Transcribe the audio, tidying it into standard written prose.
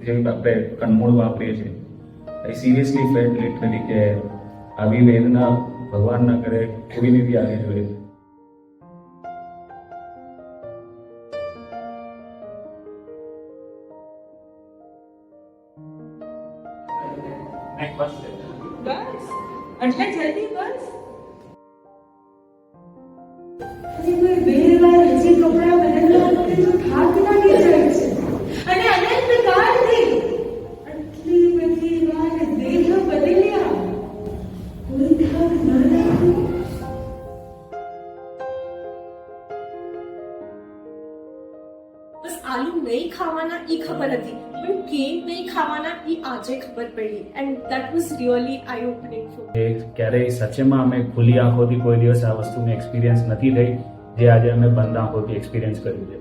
જેવી આપણે કનમૂળ વાપરીએ છીએ. આઈ સિરિયસલી ફેલ્ટ લિટરલી કે આવી વેદના ભગવાન ના કરે કોઈને બી આવી જોઈએ. બસ આટલા જલ્દી બસ કોઈ બે વાર હજી કપડા બદલવા માટે તો થાક લાગી જાય છે અને અનંત કાળથી આટલી બધી વાર દેહ બદલ્યા કોઈ થાક ના લાગ્યો. બસ આલુ નહીં ખાવાના એ ખબર હતી, પણ કેમ નહીં ખાવાના એ આજે ખબર પડી, and that was really I opening for me. ક્યારેય સચેમાં અમે ખુલ્લી આંખોથી કોઈ દિવસ આ વસ્તુને એક્સપિરિયન્સ નથી થઈ જે આજે અમે બંધ આંખોથી એક્સપિરિયન્સ કર્યું છે.